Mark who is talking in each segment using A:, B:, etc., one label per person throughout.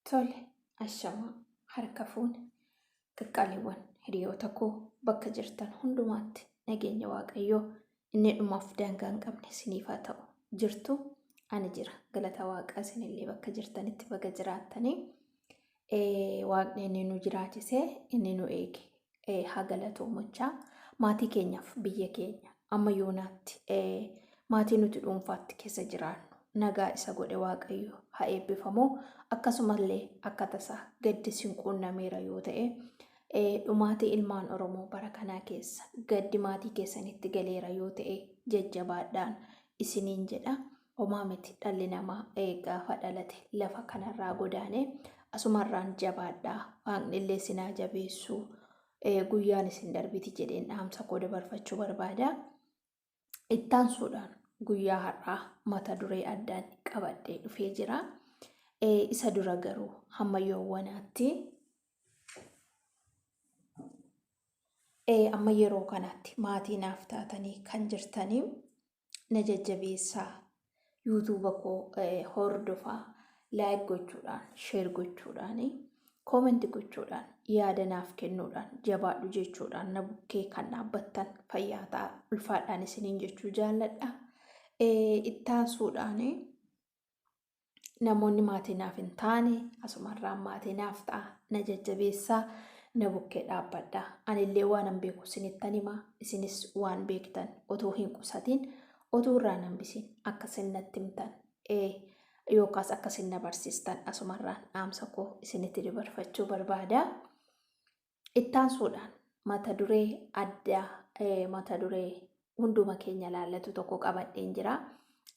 A: Tole, ashama harka fuune qaqqaaliiwwan hiriyoota koo bakka jirtan hundumaatti nageenya waaqayyoo inni dhumaaf daangaa hin qabne isiniif haa ta'u. Jirtu ani jira. Galata waaqaa isinillee bakka jirtanitti baga jiraattanii waaqni inni nu jiraachisee inni nu eege haa galatoomachaa. Maatii keenyaaf biyya keenya amma yoonaatti maatii nuti dhuunfaatti keessa jiraannu nagaa isa godhe waaqayyo haa eebbifamu. Akkasumallee akka tasaa gaddi sin quunnameera yoo ta'e dhumaatii ilmaan Oromoo bara kanaa keessa gaddi maatii keessanitti galeera yoo ta'e jajjabaadhaan isiniin jedha. Homaa miti dhalli namaa gaafa dhalate lafa kanarraa godaane asumarraan jabaadhaa waaqni illee sinaa jabeessu guyyaan isin darbiti jedheen dhaamsa koo dabarfachuu barbaada. Ittaansuudhaan guyyaa har'aa mata duree addaan qabadhee dhufee jira. Isa dura garuu hamma yoowwanaatti amma yeroo kanatti maatii naaf taatanii kan jirtanii na jajjabeessaa. YouTube koo hordofaa, like gochuudhaan, share gochuudhaan, comment gochuudhaan, yaada naaf kennuudhaan, jabaadhu jechuudhaan na bukkee kan dhaabbattan fayyaa ta'a ulfaadhaan isiniin jechuu jaalladha. Ittaansuudhaan namoonni maatii naaf hin taane asumarraan maatii naaf ta'a na jajjabeessaa, na bukkee dhaabbadha. Anillee waan hin beeku isinittan himaa, isinis waan beektan otoo hin qusatiin otoo irraa nambisin akka sinnatti himtan yookaas akka sinna barsiistan asumarraan dhaamsa koo isinitti dabarfachuu barbaada. Ittaansuudhaan mata duree addaa mata duree hunduma keenya laallatu tokko qabadheen jira.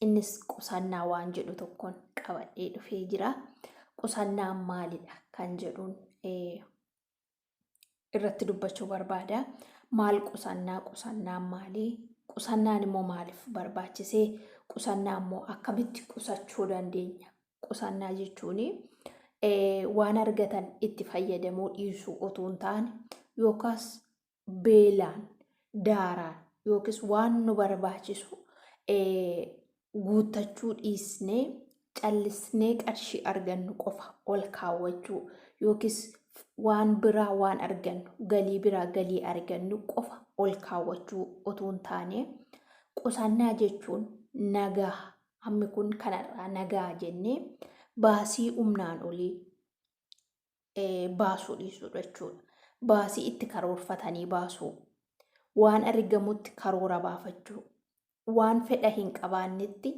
A: Innis qusannaa waan jedhu tokkoon qabadhee dhufee jira. Qusannaan maalidha kan jedhuun irratti dubbachuu barbaada. Maal qusannaan maalii? Qusannaan immoo maaliif barbaachisee? Qusannaa immoo akkamitti qusachuu dandeenya? Qusannaa jechuun waan argatan itti fayyadamuu dhiisuu otoo hin taane yookaas beelaan, daaraan yookiis waan nu barbaachisu guuttachuu dhiisnee callisnee qarshii argannu qofa ol kaawwachuu yookiis waan biraa waan argannu galii biraa galii argannu qofa ol kaawwachuu otoo hin taane qusannaa jechuun nagaa. Hammi kun kanarraa nagaa jennee baasii humnaan olii baasuu dhiisuu jechuudha. Baasii itti karoorfatanii baasuu, waan argamutti karoora baafachuu, waan fedha hin qabaannetti,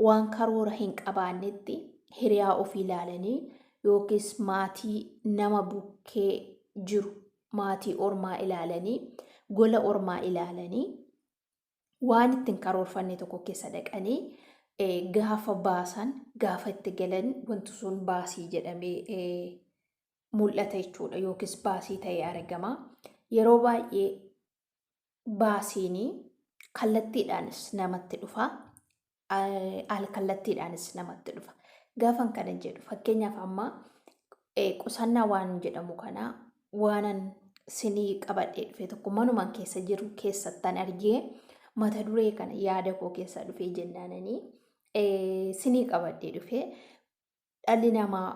A: waan karoora hin qabaannetti hiriyaa ofii ilaalanii yookiis maatii nama bukkee jiru maatii ormaa ilaalanii gola ormaa ilaalanii waan ittiin karoorfanne tokko keessa dhaqanii gaafa baasan gaafa itti galan wanti sun baasii jedhamee mul'ata jechuudha yookiis baasii ta'ee argama. Yeroo baay'ee baasiin kallattiidhaanis namatti dhufa, al kallattiidhaanis namatti dhufa. Gaafan kana jedhu fakkeenyaaf amma qusannaa waan jedhamu kana waanan sinii qabadhee dhufe tokko manumaan keessa jiru keessattan argee mata duree kana yaada koo keessa dhufee jennaananii sinii qabadhee dhufe. Dhalli namaa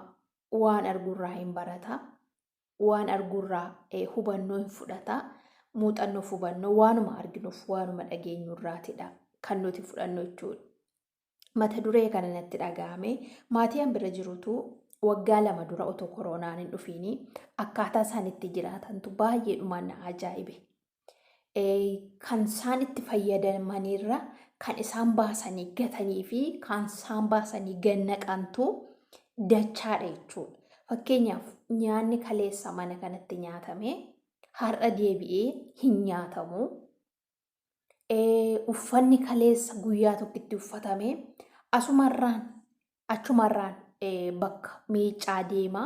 A: waan arguurraa hin barata, waan arguurraa hubannoo hin fudhata. Muuxannoo hubannoo waanuma arginuuf waanuma dhageenyurraatidha kan nuti fudhannu jechuudha. Mata duree kana natti dhaga'ame maatiin bira jirutu waggaa 2 dura otoo koronaan hin dhufiini akkaataa isaan itti jiraatantu baay'ee dhumaan na ajaa'ibe. Kan isaan itti fayyadamanirra kan isaan baasanii gatanii fi kan isaan baasanii gannaqantu dachaadha jechuudha. Fakkeenyaaf nyaanni kaleessa mana kanatti nyaatame har'a deebi'ee hin nyaatamu. Uffanni kaleessa guyyaa tokkotti uffatame achumarraan bakka miicaa deema.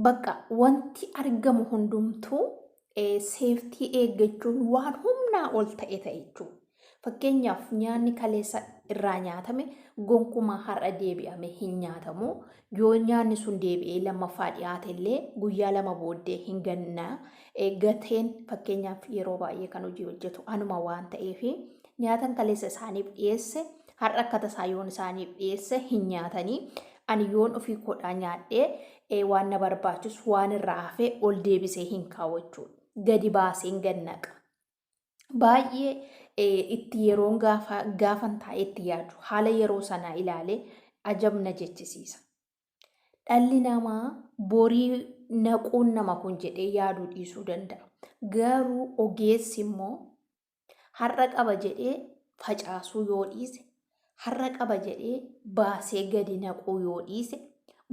A: Bakka wanti argamu hundumtuu seeftii eeggachuun waan humnaa ol ta'e jechuudha. Fakkeenyaaf nyaanni kaleessa irraa nyaatame gonkumaa har'a deebi'ame hin nyaatamu. Yoo nyaanni sun deebi'ee lammaffaa dhiyaate illee guyyaa 2 booddee hin gannaa. Gateen fakkeenyaaf yeroo baay'ee kan hojii hojjetu anuma waan ta'eef nyaatan kaleessa isaaniif dhiyeesse har'a akka tasaa yoon isaaniif dhiyeesse hin nyaatanii Ani yoon ofii koodhaa nyaadhee waan na barbaachisu waan irraa hafee ol deebisee hin kaawwachuudha. Gadi baaseen gad naqa. Baay'ee itti yeroon gaafan taa'ee itti yaadu haala yeroo sanaa ilaalee ajabna jechisiisa. Dhalli namaa borii naquun nama kun jedhee yaaduu dhiisuu danda'a. Garuu ogeessi immoo har'a qaba jedhee facaasuu yoo dhiise, har'a qaba jedhee baasee gadi naquu yoo dhiise,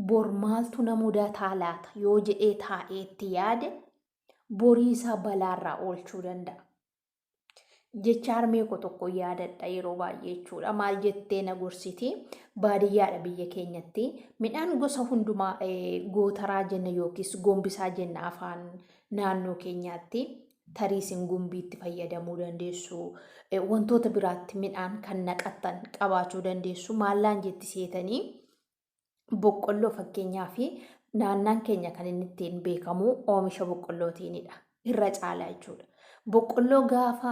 A: bor maaltu na mudataa laata yoo jedhee taa'ee itti yaade borii isaa balaarraa oolchuu danda'a. Jecha harmee koo tokko yaadadha yeroo baay'ee jechuudha. Maal jettee na gorsiti? Baadiyyaadha biyya keenyatti midhaan gosa hundumaa gootaraa jenna yookiis gombisaa jenna afaan naannoo keenyaatti. Tariisin gumbiitti fayyadamuu dandeessu. Wantoota biraatti midhaan kan naqatan qabaachuu dandeessu. Maallaan jetti seetanii boqqolloo fakkeenyaa fi naannaan keenya kan inni ittiin beekamu oomisha boqqollootiinidha. Irra caalaa jechuudha. Boqqolloo gaafa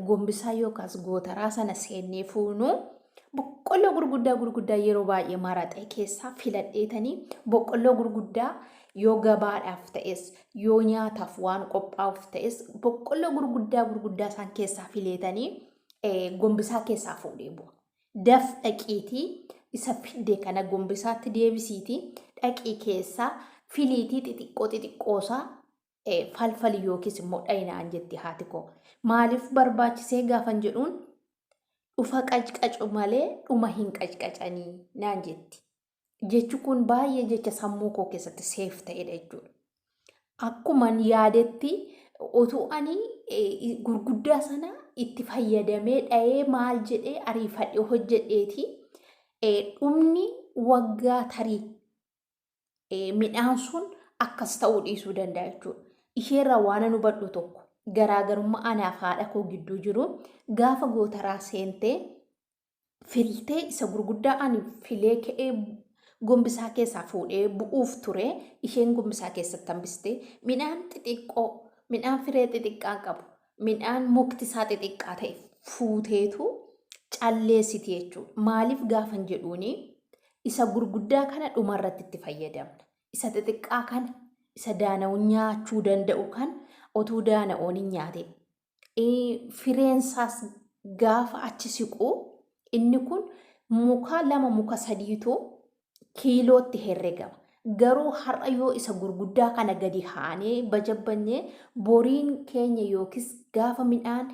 A: gombisaa yookaas gootaraa sana seennee fuunu boqqolloo gurguddaa yeroo baay'ee maraxee keessaa filadheetanii boqqolloo gurguddaa yoo gabaadhaaf ta'es yoo nyaataaf waan qophaa'uuf ta'es boqqolloo gurguddaa isaan keessaa fileetanii gombisaa keessaa fuudhee bu'a. Daf dhaqiitii isa fidee kana gombisaatti deebisiitii dhaqii keessaa filiitii xixiqqoosaa falfali yookiis immoo dhayinaan jetti haati koo. Maaliif barbaachisee gaafan jedhuun dhufa qacqacu malee dhuma hin qacqacanii naan jetti. Jechi kun baay'ee jecha sammuu koo keessatti seef ta'edha jechuudha. Akkuman yaadetti utuu ani gurguddaa sana itti fayyadamee dha'ee maal jedhee ariifadhee hojjedheeti dhumni waggaa tarii midhaan sun akkas ta'uu dhiisuu danda'a jechuudha. Isheerraa waan nu badhu tokko garaagarummaa anaaf haadha koo gidduu jiru gaafa gootaraa seentee filtee isa gurguddaa ani filee ka'ee gombisaa keessaa fuudhee bu'uuf ture isheen gombisaa keessatti hambistee midhaan firee xixiqqaa qabu midhaan muktisaa xixiqqaa ta'e fuuteetu calleessiti jechuudha. Maaliif gaafan jedhuuni isa gurguddaa kana dhumarratti itti fayyadamna. Isa xixiqqaa kana isa daana'uun nyaachuu danda'u kan otuu daana'uun hin nyaate. Fireensaas gaafa achi siqu inni kun muka 2 muka 3tu kiilootti herregama. Garuu har'a yoo isa gurguddaa kana gadi haanee bajabbannee boriin keenya yookiis gaafa midhaan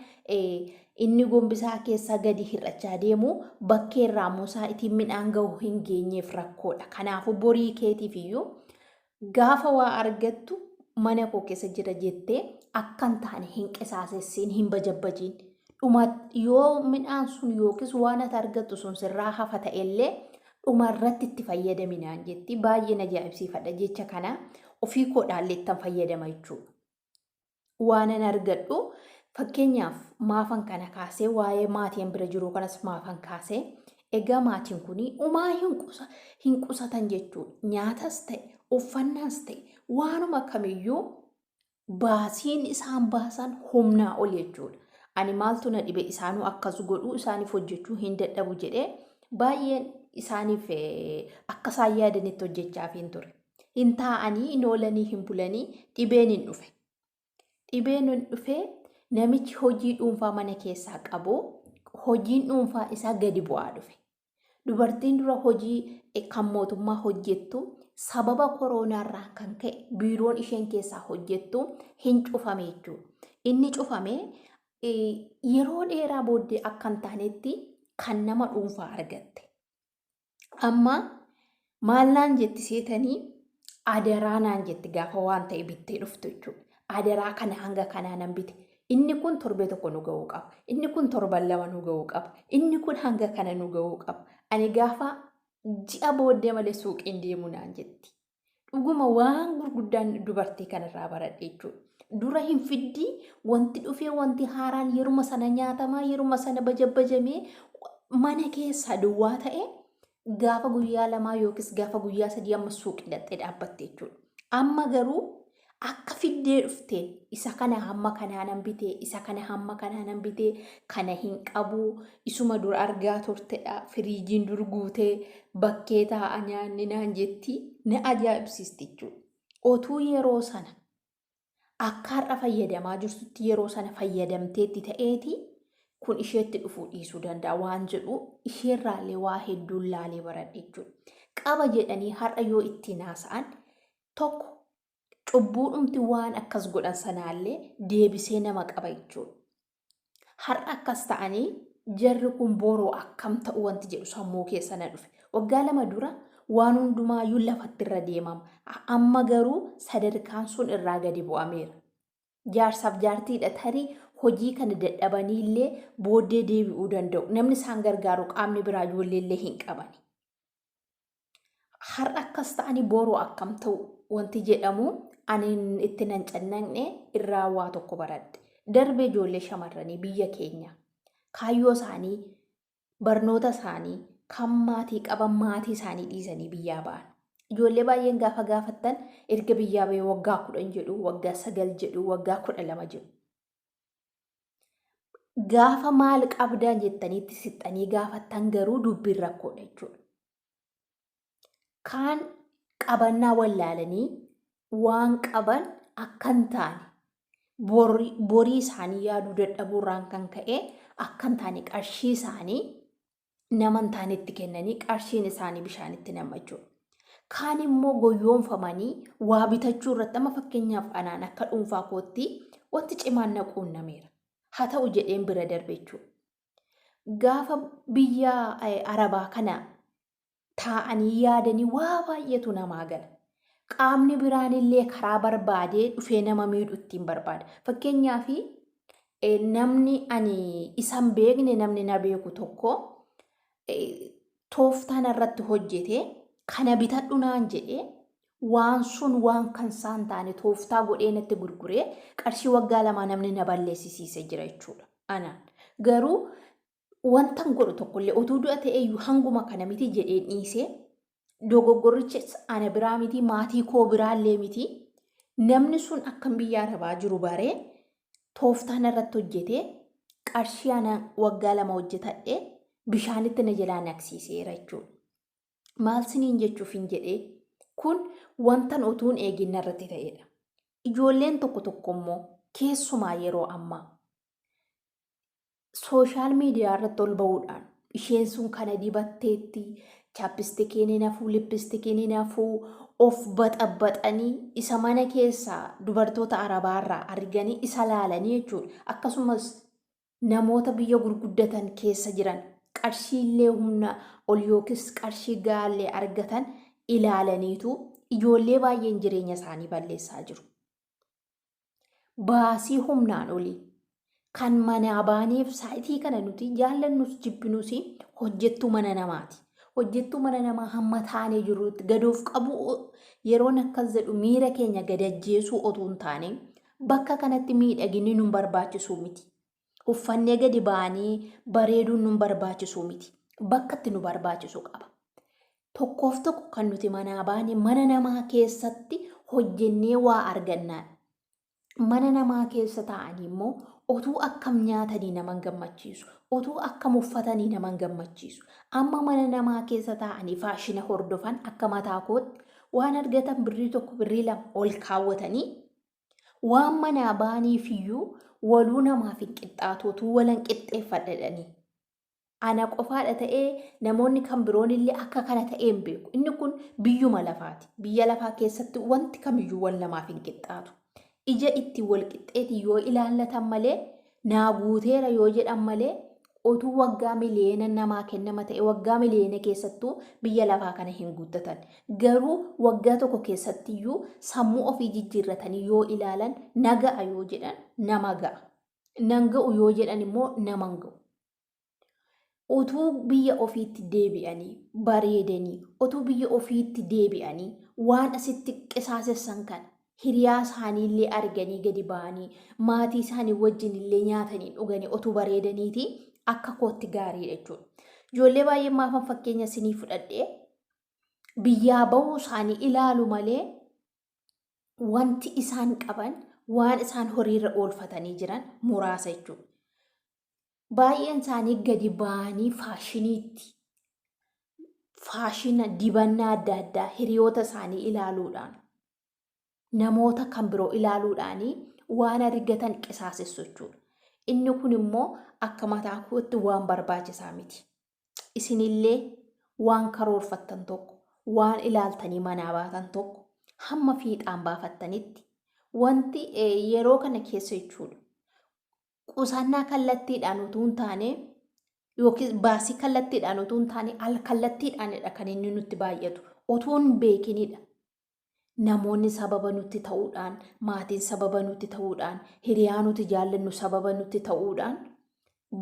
A: inni gombisaa keessaa gadi hir'achaa deemu bakkeerraa muusaa ittiin midhaan gahu hin geenyeef rakkoodha. Kanaafuu borii keetiif iyyuu gaafa waa argattu mana koo keessa jira jettee akkan taane hin qisaasessiin hin bajabbajiin. Yoo midhaan sun yookiis waan ati argattu sun sirraa hafa ta'ellee dhumarratti itti fayyadaminaan jetti. Baay'ee na ajaa'ibsiifadha jecha kana ofii koodhaallee ittan fayyadama jechuudha. Waan an argadhu fakkeenyaaf maafan kana kaasee waa'ee maatiin bira jiru kanas maafan kaasee egaa maatiin kuni umaa hin qusatan jechuudha. Nyaatas ta'e uffannaas ta'e waanuma kamiyyuu baasiin isaan baasan humnaa ol jechuudha. Ani maaltu na dhibe isaanuu akkas godhuu isaaniif hojjechuu hin dadhabu jedhee baay'een isaaniif akka isaan yaadanitti hojjechaaf hin ture. Hin taa'anii hin oolanii hin bulanii dhibeen hin dhufe. Dhibeen hin dhufe namichi hojii dhuunfaa mana keessaa qabu hojiin dhuunfaa isaa gadi bu'aa dhufe. Dubartiin dura hojii kan mootummaa hojjettu sababa koronaarraa kan ka'e biiroon isheen keessaa hojjettu hin cufame jechuudha. Inni cufame yeroo dheeraa booddee akka hin taanetti kan nama dhuunfaa argatte. Amma maallaan jetti seetanii adaraa naan jetti gaafa waan ta'e bittee dhuftu jechuudha. Adaraa kana hanga kanaa nan bite. Inni kun torbee tokko nu ga'uu qaba. Inni kun torban 2 nu ga'uu qaba. Inni kun hanga kana nu ga'uu qaba. Ani gaafa ji'a booddee malee suuqiin deemu naan jetti. Dhuguma waan gurguddaan dubartii kanarraa baradhe jechuudha. Dura hin fiddii wanti dhufee wanti haaraan yeruma sana nyaatamaa yeruma sana bajabbajamee mana keessa duwwaa ta'e gaafa guyyaa 2 yookiis gaafa guyyaa 3 amma suuqii dhattee dhaabbatte jechuudha. Amma garuu akka fiddee dhufte isa kana hamma kanaanan bitee isa kana hamma kanaanan bitee kana hin qabu isuma dur argaa turtedha firiijiin dur guutee bakkee taa'a nyaanni naan jetti na ajaa'ibsiisti jechuudha. Otuu yeroo sana akka har'a fayyadamaa jirtutti yeroo sana fayyadamteetti ta'eeti kun isheetti dhufuu dhiisuu danda'a waan jedhu isheerraallee waa hedduun laalee baradhe jechuudha. Qaba jedhanii har'a yoo itti naasa'an tokko cubbuudhumti waan akkas godhan sanaallee deebisee nama qaba jechuudha. Har'a akkas ta'anii jarri kun boroo akkam ta'u wanti jedhu sammuu keessa na dhufe. Waggaa 2 dura waan hundumaayyuu lafatti irra deemama. Amma garuu sadarkaan sun irraa gadi bu'ameera. Jaarsaaf jaartiidha tarii hojii kana dadhabaniillee booddee deebi'uu danda'u. Namni isaan gargaaru qaamni biraa ijoolleellee hin qabani. Har'a akkas ta'anii boroo akkam ta'u wanti jedhamu ani itti nan cannaqne irraa waa tokko baradhe. Darbee ijoollee shamarranii biyya keenya kaayyoo isaanii barnoota isaanii kan maatii qaban maatii isaanii dhiisanii biyyaa ba'an. Ijoollee baay'een gaafa gaafattan erga biyyaa ba'ee waggaa 10 jedhu, waggaa 9 jedhu, waggaa 12 jedhu. Gaafa maal qabdaan jettaniitti sixxanii gaafattan garuu dubbiin rakkoodha jechuudha. Kaan qabannaa wallaalanii waan qaban akkan taane borii isaanii yaaduu dadhabuurraan kan ka'e akkan taane qarshii isaanii naman taanetti kennanii qarshiin isaanii bishaanitti nammachuudha. Kaan immoo goyyoomfamanii waa bitachuu irratti amma fakkeenyaaf anaan akka dhuunfaa kootti wanti cimaan na quunnameera. Haa ta'u jedheen bira darbe jechuudha. Gaafa biyya Arabaa kana taa'anii yaadanii waa baay'eetu namaa gala. Qaamni biraanillee karaa barbaadee dhufee nama miidhu ittiin barbaada. Fakkeenyaaf namni ani isan beekne namni na beeku tokko tooftaan irratti hojjete kana bitadhu naan jedhee waan sun waan kan isaan taane tooftaa godhee natti gurguree qarshii waggaa 2 namni na balleessisiisee jira jechuudha. Anaan garuu wantan godhu tokkollee utuu du'a ta'eeyyuu hanguma kana miti jedhee dhiisee dogoggorrichis ana biraa miti maatii koo biraallee miti namni sun akkam biyya Arabaa jiru baree tooftaan irratti hojjetee qarshii ana waggaa 2 hojjetadhee bishaanitti na jalaa naqsiiseera jechuudha. Maal siniin jechuuf hin jedhee kun wantan utuun eeginna irratti ta'edha. Ijoolleen tokko immoo keessumaa yeroo ammaa sooshaal miidiyaa irratti ol ba'uudhaan isheen sun kana dibatteetti chaappistikiin nafuu lippistikiin nafuu of baxaxanii isa mana keessaa dubartoota Arabaarraa arganii isa laalanii jechuudha. Akkasumas namoota biyya gurguddatan keessa jiran qarshiillee humna ol yookiis qarshii gaallee argatan ilaalaniitu ijoollee baay'een jireenya isaanii balleessaa jiru. Baasii humnaan olii kan manaa baaniif saayitii kana nuti jaallannus jibbinus hojjettuu mana namaati. Hojjettuu mana namaa hamma taanee jirutti gadoof qabu yeroon akkas jedhu miira keenya gadajjeesuu otoo hin taane bakka kanatti miidhaginni nun barbaachisuu miti. Uffannee gadi ba'anii bareeduun nun barbaachisuu miti. Bakka itti nu barbaachisu qaba. Tokkoof tokko kan nuti manaa baane mana namaa keessatti hojjennee waa argannaan. Mana namaa keessa taa'anii immoo otuu akkam nyaatanii naman gammachiisu. Otuu akkam uffatanii naman gammachiisu. Amma mana namaa keessa taa'anii faashina hordofan akka mataa kootti waan argatan birrii 1 birrii 2 ol kaawwatanii waan manaa baaniifiyyuu waluu namaaf hin qixxaatu otuu walan qixxeeffadhanii. Ana qofaadha ta'ee namoonni kan biroon illee akka kana ta'ee hin beeku. Inni kun biyyuma lafaati. Biyya lafaa keessatti wanti kamiyyuu wal namaaf hin qixxaatu. Ija itti wal qixxeeti yoo ilaallatan malee naa guuteera yoo jedhan malee otuu waggaa miliyoona namaa kennama ta'e waggaa miliyoona keessattuu biyya lafaa kana hin guuttatan. Garuu waggaa tokko keessattiyyuu sammuu ofii jijjiirratanii yoo ilaalan naga'a yoo jedhan nama ga'a. Nan ga'u yoo jedhan immoo nama hin ga'u. Otuu biyya ofiitti deebi'anii bareedanii otuu biyya ofiitti deebi'anii waan asitti qisaasessan kana hiriyaa isaaniillee arganii gadi ba'anii maatii isaanii wajjin illee nyaatanii dhuganii otuu bareedaniiti akka kootti gaariidha jechuudha. Ijoollee baay'ee maafan fakkeenya isinii fudhadhee biyyaa bahuu isaanii ilaalu malee wanti isaan qaban waan isaan horiirra oolfatanii jiran muraasa jechuudha. Baay'een isaanii gadi ba'anii faashina dibannaa adda addaa hiriyoota isaanii ilaaluudhaan namoota kan biroo ilaaluudhaanii waan argatan qisaasessu jechuudha. Inni kun immoo akka mataa kootti waan barbaachisaa miti. Isinillee waan karoorfattan tokko waan ilaaltanii manaa baatan tokko hamma fiixaan baafattanitti wanti yeroo kana keessa jechuudha. Qusannaa kallattiidhaan utuu hin taane yookiin baasii kallattiidhaan utuu hin taane al kallattiidhaanidha kan inni nutti baay'atu. Utuu hin beekinidha. Namoonni sababa nutti ta'uudhaan, maatiin sababa nutti ta'uudhaan, hiriyaa nuti jaallannu sababa nutti ta'uudhaan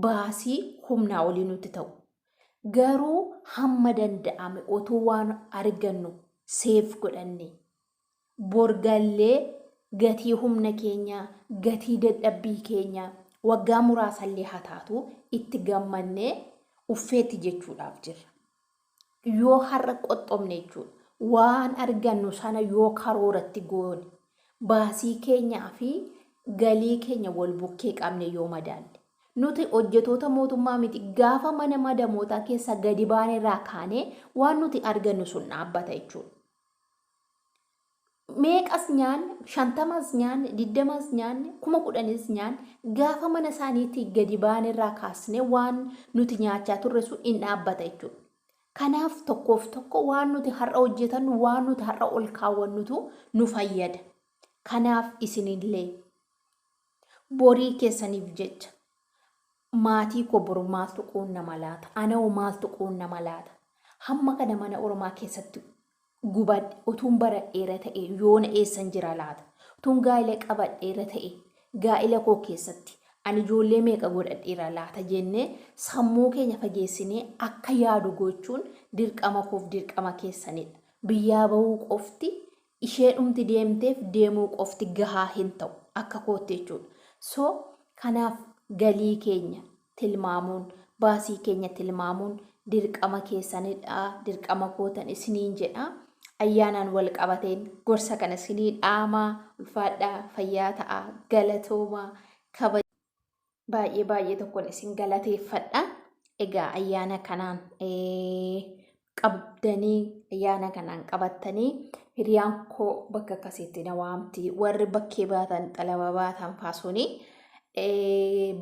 A: baasii humnaa olii nutti ta'u. Garuu hamma danda'ame utuu waan argannu seef godhanne borgallee gatii humna keenyaa, gatii dadhabbii keenyaa waggaa muraasallee haa taatu itti gammannee uffeetti jechuudhaaf jirra. Yoo har'a qoxxomne jechuudha. Waan argannu sana yoo karooratti goone baasii keenyaa fi galii keenya wal bukkee qabne yoo madaalle. Nuti hojjetoota mootummaa miti gaafa mana madamootaa keessa gadi baane irraa kaanee waan nuti argannu sun dhaabbata jechuudha. Meeqas nyaanne, 50 nyaanne, 20 nyaanne, 10 nyaanne gaafa mana isaaniitti gadi baane irraa kaasnee waan nuti nyaachaa turre sun hin dhaabbata jechuudha. Kanaaf tokkoof tokko waan nuti har'a hojjetannu waan nuti har'a ol kaawwannutu nu fayyada. Kanaaf isinillee borii keessaniif jecha maatii koo boru maaltu quunnama laata? Anoo maaltu quunnama laata? Hamma kana mana Oromaa keessatti gubadhe utuun baradheera ta'e yoona eessan jira laata? Utuun gaa'ila qabadheera ta'e gaa'ila koo keessatti ani ijoollee meeqa godhadheera laata jennee sammuu keenya fageessinee akka yaadu gochuun dirqama koof dirqama keessanidha. Biyyaa bahuu qofti ishee dhumti deemteef deemuu qofti gahaa hin ta'u akka kootti jechuudha. So kanaaf galii keenya tilmaamuun baasii keenya tilmaamuun dirqama keessanidha. Dirqama kootan isiniin jedha. Ayyaanaan wal qabateen gorsa kana isinii dhaamaa ulfaadhaa fayyaa ta'a galatoomaa kabaja. Baay'ee tokkoon isin galateeffadha. Egaa ayyaana kanaan qabattanii hiriyaan koo bakka akkasiitti na waamti. Warri bakkee baatan xalaba baatan faasonii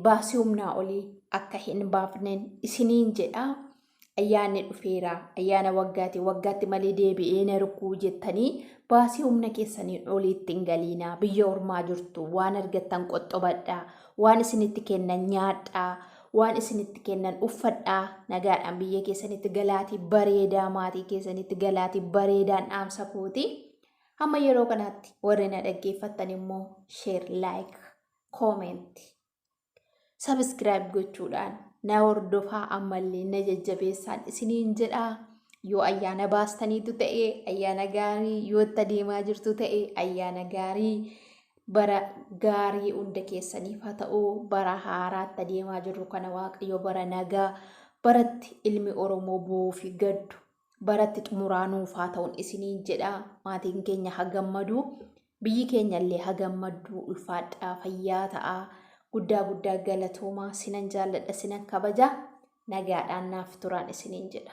A: baasii humnaa olii akka hin baafneen isiniin jedha. Ayyaanni dhufeera. Ayyaana waggaatti malee deebi'ee na rukuu jettanii baasii humna keessanii oliitti hin galiinaa. Biyya ormaa jirtu waan argattan qoxxobadhaa. Waan isinitti kennan nyaadhaa. Waan isinitti kennan uffadhaa. Nagaadhaan biyya keessanitti galaatii bareedaa maatii keessanitti galaatii bareedaan dhaamsa kooti. Hamma yeroo kanaatti warri na dhaggeeffattan immoo share, like, comment, subscribe gochuudhaan na hordofaa ammallee na jajjabeessaan isiniin jedhaa. Yoo ayyaana baastaniitu ta'e ayyaana gaarii, yoo itti adeemaa jirtu ta'e ayyaana gaarii, bara gaarii hunda keessaniif haa ta'u. Bara haaraatti adeemaa jirru kana Waaqayyo bara nagaa, baratti ilmi Oromoo bu'uu fi gaddu, baratti xumuraanuuf haa ta'uun isiniin jedhaa. Maatiin keenya haa gammadu, biyyi keenya illee haa gammadu. Ulfaadhaa fayyaa ta'a. Guddaa galatoomaa. Sinan jaalladha, sinan kabaja. Nagaadhaan naaf turaan isiniin jedha.